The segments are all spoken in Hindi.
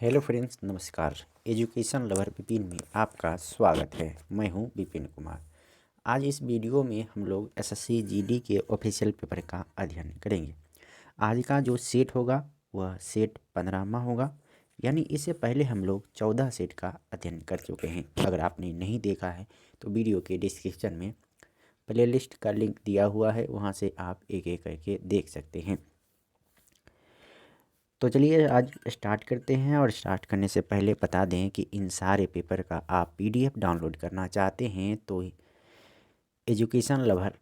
हेलो फ्रेंड्स, नमस्कार। एजुकेशन लवर विपिन में आपका स्वागत है। मैं हूं विपिन कुमार। आज इस वीडियो में हम लोग एसएससी जीडी के ऑफिशियल पेपर का अध्ययन करेंगे। आज का जो सेट होगा वह सेट 15वां होगा, यानी इससे पहले हम लोग 14 सेट का अध्ययन कर चुके हैं। अगर आपने नहीं देखा है तो वीडियो के डिस्क्रिप्शन में प्लेलिस्ट का लिंक दिया हुआ है, वहाँ से आप एक एक करके देख सकते हैं। तो चलिए आज स्टार्ट करते हैं। और स्टार्ट करने से पहले बता दें कि इन सारे पेपर का आप पीडीएफ डाउनलोड करना चाहते हैं तो एजुकेशन लवर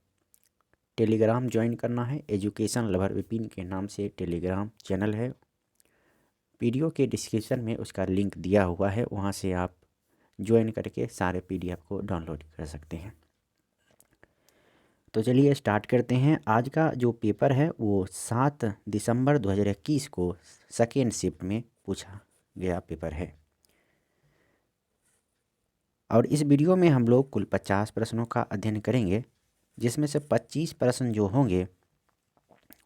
टेलीग्राम ज्वाइन करना है। एजुकेशन लवर विपिन के नाम से टेलीग्राम चैनल है। वीडियो के डिस्क्रिप्शन में उसका लिंक दिया हुआ है, वहाँ से आप ज्वाइन करके सारे पीडीएफ को डाउनलोड कर सकते हैं। तो चलिए स्टार्ट करते हैं। आज का जो पेपर है वो 7 दिसंबर 2021 को सेकेंड शिफ्ट में पूछा गया पेपर है। और इस वीडियो में हम लोग कुल 50 प्रश्नों का अध्ययन करेंगे, जिसमें से 25 प्रश्न जो होंगे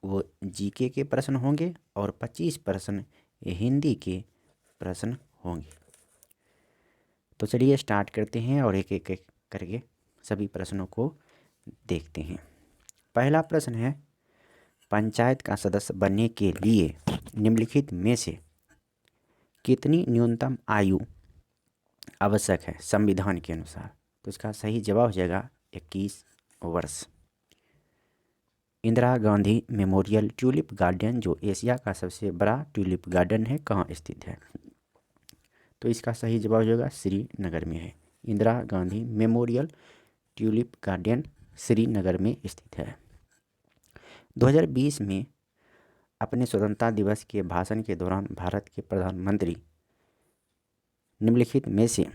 वो जीके के प्रश्न होंगे और 25 प्रश्न हिंदी के प्रश्न होंगे। तो चलिए स्टार्ट करते हैं और एक एक करके सभी प्रश्नों को देखते हैं। पहला प्रश्न है, पंचायत का सदस्य बनने के लिए निम्नलिखित में से कितनी न्यूनतम आयु आवश्यक है संविधान के अनुसार? तो इसका सही जवाब हो जाएगा 21 वर्ष। Indira Gandhi memorial tulip garden जो एशिया का सबसे बड़ा ट्यूलिप गार्डन है, कहाँ स्थित है? तो इसका सही जवाब हो जाएगा श्रीनगर में है। Indira Gandhi memorial tulip garden Srinagar में स्थित है। 2020 में अपने स्वतंत्रता दिवस के भाषण के दौरान भारत के प्रधानमंत्री निम्नलिखित में से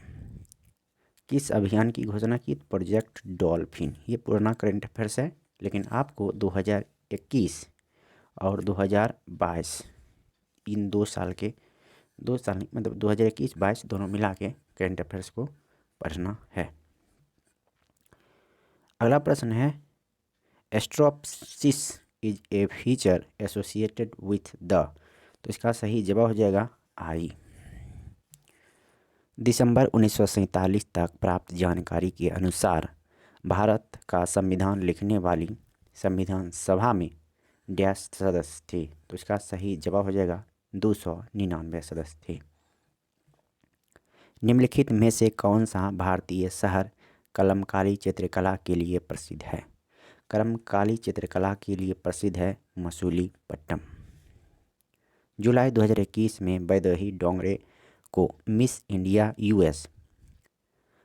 किस अभियान की घोषणा की? Project dolphin. ये पुराना करंट अफेयर्स है, लेकिन आपको 2021 और 2022 इन 2 साल मतलब 2021-22 दोनों मिला के करंट अफेयर्स को पढ़ना है। अगला प्रश्न है, astropsis is a feature associated with the. तो इसका सही जवाब हो जाएगा आई। दिसंबर 1947 तक प्राप्त जानकारी के अनुसार भारत का संविधान लिखने वाली संविधान सभा में डैश सदस्य थे? तो इसका सही जवाब हो जाएगा 299 सदस्य थे। निम्नलिखित में से कौन सा भारतीय शहर कलमकारी चित्रकला के लिए प्रसिद्ध है? कलमकारी चित्रकला के लिए प्रसिद्ध है मसूलीपट्टनम। जुलाई 2021 में वैदेही डोंगरे को मिस इंडिया यूएस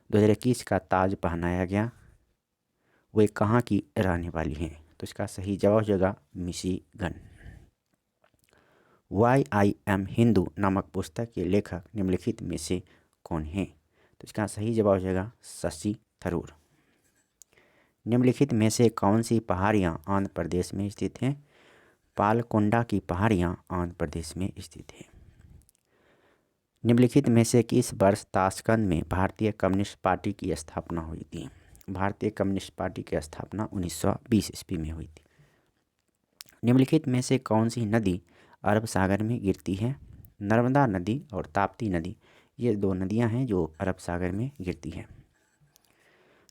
2021 का ताज पहनाया गया। वे कहाँ की रहने वाली हैं? तो इसका सही जवाब हो जाएगा Michigan. Why I am Hindu नामक पुस्तक के लेखक निम्नलिखित में से कौन हैं? तो इसका सही जवाब हो जाएगा शशि थरूर। निम्नलिखित में से कौन सी पहाड़ियाँ आंध्र प्रदेश में स्थित हैं? पालकोंडा की पहाड़ियाँ आंध्र प्रदेश में स्थित हैं। निम्नलिखित में से किस वर्ष ताशकंद में भारतीय कम्युनिस्ट पार्टी की स्थापना हुई थी? भारतीय कम्युनिस्ट पार्टी की स्थापना 1920 ईस्वी में हुई थी। निम्नलिखित में से कौन सी नदी अरब सागर में गिरती है? नर्मदा नदी और ताप्ती नदी, ये 2 नदियां हैं जो अरब सागर में गिरती हैं।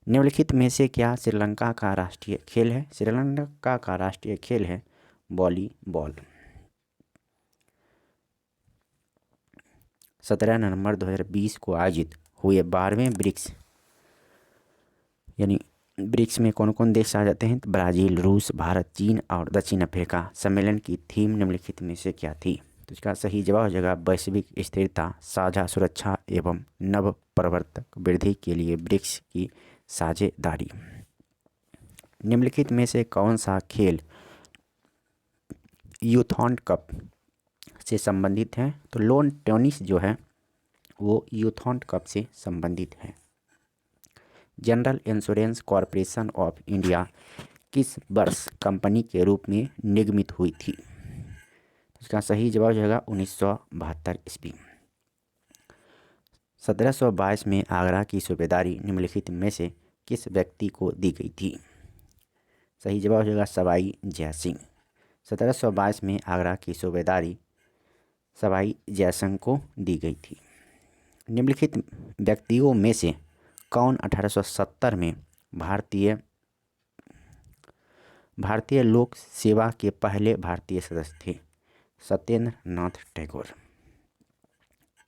निम्नलिखित में से क्या श्रीलंका का राष्ट्रीय खेल है? श्रीलंका का राष्ट्रीय खेल है वॉलीबॉल। 17 नवंबर 2020 को आयोजित हुए 12वें ब्रिक्स, यानी ब्रिक्स में कौन कौन देश आ जाते हैं? तो ब्राज़ील, रूस, भारत, चीन और दक्षिण अफ्रीका। सम्मेलन की थीम निम्नलिखित में से क्या थी? तो इसका सही जवाब हो जाएगा वैश्विक स्थिरता, साझा सुरक्षा एवं नव प्रवर्तक वृद्धि के लिए ब्रिक्स की साझेदारी। निम्नलिखित में से कौन सा खेल यूथॉन कप से संबंधित है? तो लॉन टेनिस जो है वो यूथॉन कप से संबंधित है। General insurance corporation of India किस वर्ष कंपनी के रूप में निगमित हुई थी? इसका सही जवाब हो जाएगा 1972 ईस्वी। 1722 में आगरा की सूबेदारी निम्नलिखित में से किस व्यक्ति को दी गई थी? सही जवाब हो जाएगा सवाई जय सिंह। 1722 में आगरा की सूबेदारी सवाई जयसिंह को दी गई थी। निम्नलिखित व्यक्तियों में से कौन 1870 में भारतीय लोक सेवा के पहले भारतीय सदस्य थे? सत्येंद्र नाथ टैगोर।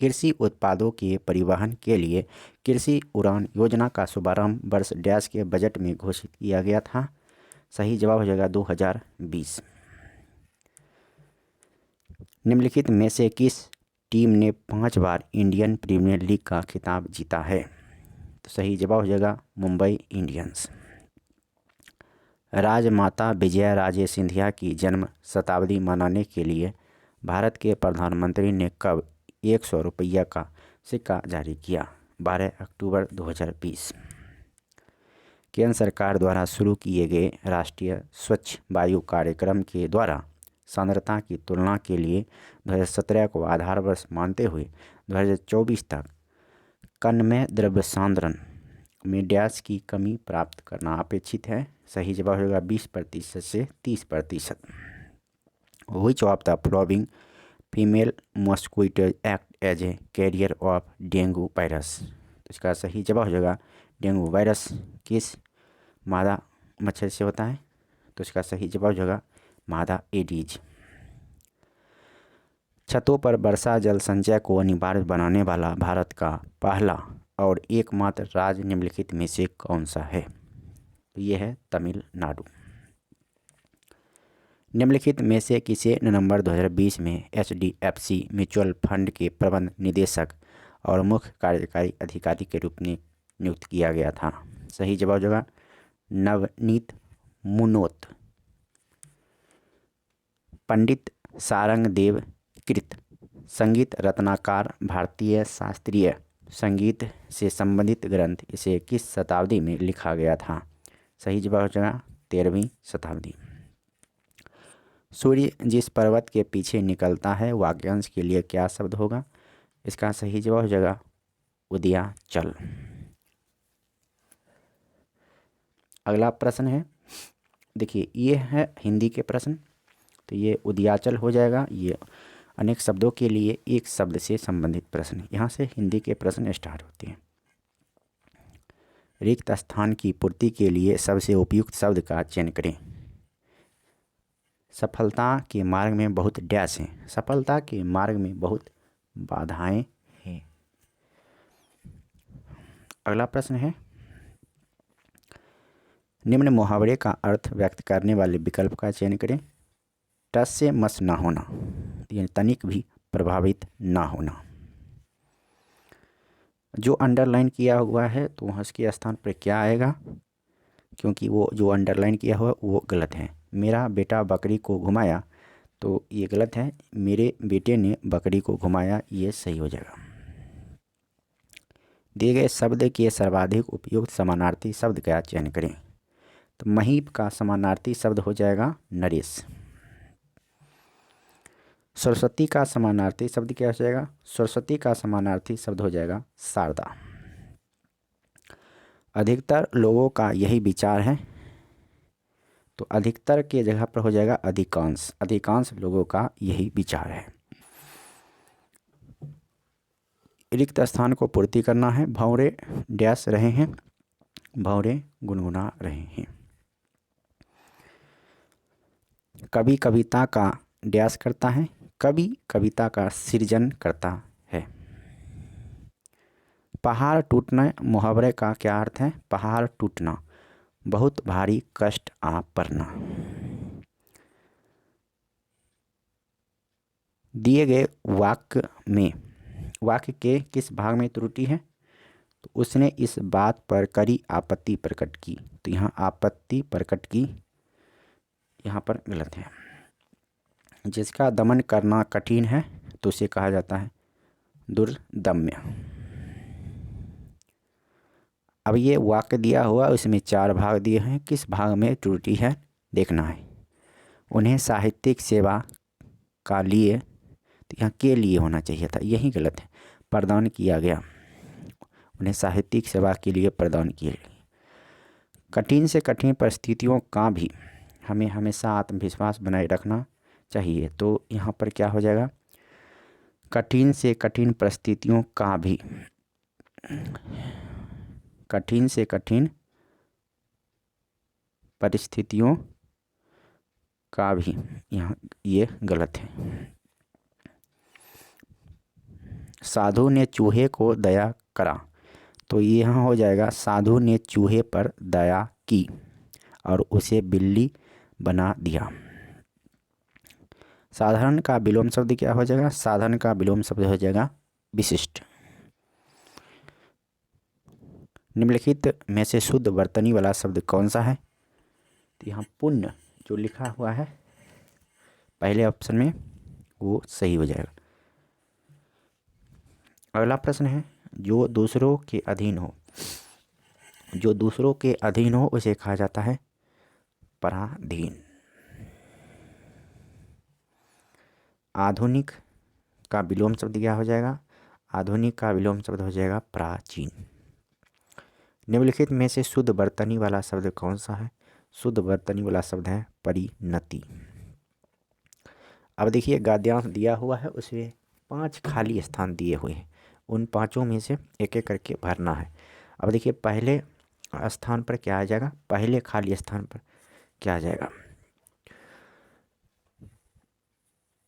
कृषि उत्पादों के परिवहन के लिए कृषि उड़ान योजना का शुभारंभ वर्ष डैश के बजट में घोषित किया गया था? सही जवाब हो जाएगा 2020। निम्नलिखित में से किस टीम ने 5 बार इंडियन प्रीमियर लीग का खिताब जीता है? तो सही जवाब हो जाएगा मुंबई इंडियंस। राजमाता विजया राजे सिंधिया की जन्म शताब्दी मनाने के लिए भारत के प्रधानमंत्री ने कब 100 रुपया का सिक्का जारी किया? 12 अक्टूबर 2020। केंद्र सरकार द्वारा शुरू किए गए राष्ट्रीय स्वच्छ वायु कार्यक्रम के द्वारा सांद्रता की तुलना के लिए 2017 को आधार वर्ष मानते हुए 2024 तक कणमय द्रव्य सांद्रण में डैश की कमी प्राप्त करना अपेक्षित है? सही जवाब होगा 20% से 30%। Which of the following female mosquito act as a carrier of dengue virus? तो इसका सही जवाब हो जाएगा डेंगू वायरस किस मादा मच्छर से होता है? तो इसका सही जवाब हो जाएगा मादा एडीज। छतों पर वर्षा जल संचय को अनिवार्य बनाने वाला भारत का पहला और एकमात्र राज्य निम्नलिखित में से कौन सा है? तो ये है तमिलनाडु। निम्नलिखित में से किसे नवंबर 2020 में HDFC म्यूचुअल फंड के प्रबंध निदेशक और मुख्य कार्यकारी अधिकारी के रूप में नियुक्त किया गया था? सही जवाब होगा नवनीत मुनोत। पंडित सारंगदेव कृत संगीत रत्नाकर भारतीय शास्त्रीय संगीत से संबंधित ग्रंथ इसे किस शताब्दी में लिखा गया था? सही जवाब हो जाएगा 13वीं शताब्दी। सूर्य जिस पर्वत के पीछे निकलता है वाक्यांश के लिए क्या शब्द होगा? इसका सही जवाब हो जाएगा उदयाचल। अगला प्रश्न है, देखिए ये है हिंदी के प्रश्न, तो ये उदयाचल हो जाएगा। ये अनेक शब्दों के लिए एक शब्द से संबंधित प्रश्न, यहाँ से हिंदी के प्रश्न स्टार्ट होते हैं। रिक्त स्थान की पूर्ति के लिए सबसे उपयुक्त शब्द का चयन करें। सफलता के मार्ग में बहुत डैश हैं। सफलता के मार्ग में बहुत बाधाएं हैं। अगला प्रश्न है, निम्न मुहावरे का अर्थ व्यक्त करने वाले विकल्प का चयन करें। टस से मस ना होना, यानी तनिक भी प्रभावित ना होना। जो अंडरलाइन किया हुआ है तो वहाँ उसके स्थान पर क्या आएगा, क्योंकि वो जो अंडरलाइन किया हुआ वो गलत है। मेरा बेटा बकरी को घुमाया, तो ये गलत है। मेरे बेटे ने बकरी को घुमाया, ये सही हो जाएगा। दिए गए शब्द के सर्वाधिक उपयुक्त समानार्थी शब्द का चयन करें। तो महीप का समानार्थी शब्द हो जाएगा नरेश। सरस्वती का समानार्थी शब्द क्या हो जाएगा? सरस्वती का समानार्थी शब्द हो जाएगा शारदा। अधिकतर लोगों का यही विचार है, तो अधिकतर के जगह पर हो जाएगा अधिकांश। अधिकांश लोगों का यही विचार है। रिक्त स्थान को पूर्ति करना है। भंवरे डैश रहे हैं, भंवरे गुनगुना रहे हैं। कवि कविता का डैश करता है, कवि कविता का सृजन करता है। पहाड़ टूटना मुहावरे का क्या अर्थ है? पहाड़ टूटना, बहुत भारी कष्ट आ पड़ना। दिए गए वाक्य के किस भाग में त्रुटि है? तो उसने इस बात पर कड़ी आपत्ति प्रकट की, तो यहाँ आपत्ति प्रकट की यहाँ पर गलत है। जिसका दमन करना कठिन है तो उसे कहा जाता है दुर्दम्य। अब ये वाक्य दिया हुआ, उसमें 4 भाग दिए हैं, किस भाग में त्रुटि है देखना है। उन्हें साहित्यिक सेवा का लिए, तो यहाँ के लिए होना चाहिए था, यही गलत है। प्रदान किया गया, उन्हें साहित्यिक सेवा के लिए प्रदान किए। कठिन से कठिन परिस्थितियों का भी हमें हमेशा आत्मविश्वास बनाए रखना चाहिए, तो यहाँ पर क्या हो जाएगा? कठिन से कठिन परिस्थितियों का भी, कठिन से कठिन परिस्थितियों का भी, यहाँ ये गलत है। साधु ने चूहे को दया करा, तो ये यहाँ हो जाएगा साधु ने चूहे पर दया की और उसे बिल्ली बना दिया। साधारण का विलोम शब्द क्या हो जाएगा? साधारण का विलोम शब्द हो जाएगा विशिष्ट। निम्नलिखित में से शुद्ध वर्तनी वाला शब्द कौन सा है? तो यहाँ पुण्य जो लिखा हुआ है पहले ऑप्शन में वो सही हो जाएगा। अगला प्रश्न है, जो दूसरों के अधीन हो, जो दूसरों के अधीन हो उसे कहा जाता है पराधीन। आधुनिक का विलोम शब्द क्या हो जाएगा? आधुनिक का विलोम शब्द हो जाएगा प्राचीन। निम्नलिखित में से शुद्ध वर्तनी वाला शब्द कौन सा है? शुद्ध वर्तनी वाला शब्द है परिणति। अब देखिए गद्यांश दिया हुआ है, उसमें 5 खाली स्थान दिए हुए हैं, उन 5 में से एक एक करके भरना है। अब देखिए पहले स्थान पर क्या आ जाएगा? पहले खाली स्थान पर क्या आ जाएगा?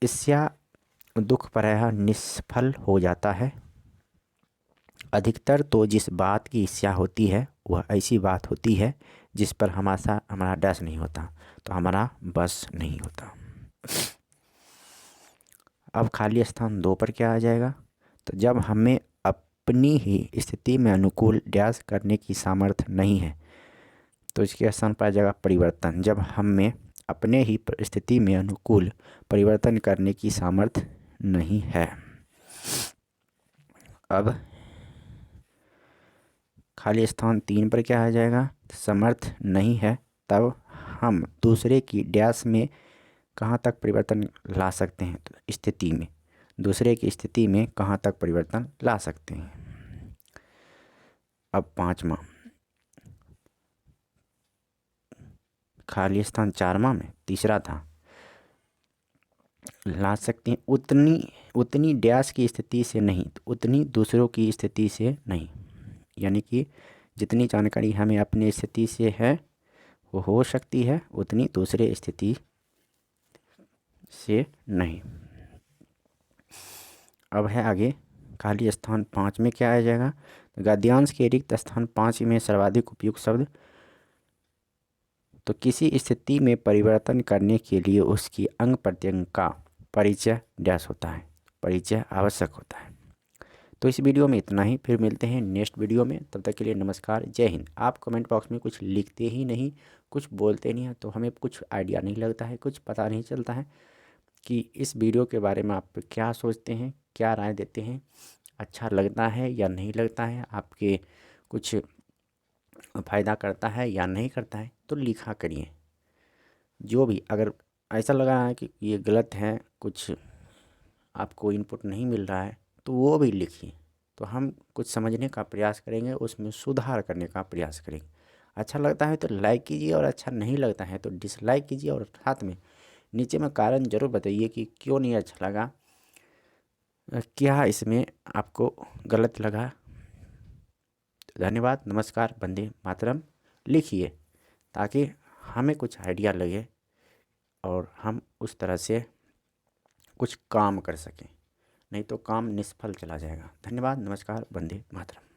ईर्ष्या दुख प्रायः निष्फल हो जाता है। अधिकतर तो जिस बात की ईर्ष्या होती है वह ऐसी बात होती है जिस पर हमारा डस नहीं होता, तो हमारा बस नहीं होता। अब खाली स्थान 2 पर क्या आ जाएगा? तो जब हमें अपनी ही स्थिति में अनुकूल डैश करने की सामर्थ्य नहीं है, तो इसके स्थान पर आ जाएगा परिवर्तन। जब हमें अपने ही स्थिति में अनुकूल परिवर्तन करने की सामर्थ्य नहीं है। अब खाली स्थान 3 पर क्या आ जाएगा? समर्थ नहीं है, तब हम दूसरे की डैश में कहाँ तक परिवर्तन ला सकते हैं? तो स्थिति में, दूसरे की स्थिति में कहाँ तक परिवर्तन ला सकते हैं। अब 5वां खाली स्थान 4वां में तीसरा था, ला सकते हैं उतनी डैश की स्थिति से नहीं, तो उतनी दूसरों की स्थिति से नहीं। यानी कि जितनी जानकारी हमें अपनी स्थिति से है वो हो सकती है, उतनी दूसरे स्थिति से नहीं। अब है आगे खाली स्थान 5 में क्या आ जाएगा? गद्यांश के रिक्त स्थान 5 में सर्वाधिक उपयुक्त शब्द, तो किसी स्थिति में परिवर्तन करने के लिए उसकी अंग प्रत्यंग का परिचय डैश होता है, परिचय आवश्यक होता है। तो इस वीडियो में इतना ही, फिर मिलते हैं नेक्स्ट वीडियो में। तब तक के लिए नमस्कार, जय हिंद। आप कमेंट बॉक्स में कुछ लिखते ही नहीं, कुछ बोलते नहीं हैं, तो हमें कुछ आइडिया नहीं लगता है, कुछ पता नहीं चलता है कि इस वीडियो के बारे में आप क्या सोचते हैं, क्या राय देते हैं, अच्छा लगता है या नहीं लगता है, आपके कुछ फ़ायदा करता है या नहीं करता है, तो लिखा करिए। जो भी अगर ऐसा लगा है कि ये गलत है, कुछ आपको इनपुट नहीं मिल रहा है, तो वो भी लिखिए, तो हम कुछ समझने का प्रयास करेंगे, उसमें सुधार करने का प्रयास करेंगे। अच्छा लगता है तो लाइक कीजिए और अच्छा नहीं लगता है तो डिसलाइक कीजिए, और साथ में नीचे में कारण ज़रूर बताइए कि क्यों नहीं अच्छा लगा, क्या इसमें आपको गलत लगा। धन्यवाद, नमस्कार, वंदे मातरम लिखिए, ताकि हमें कुछ आइडिया लगे और हम उस तरह से कुछ काम कर सकें, नहीं तो काम निष्फल चला जाएगा। धन्यवाद, नमस्कार, वंदे मातरम।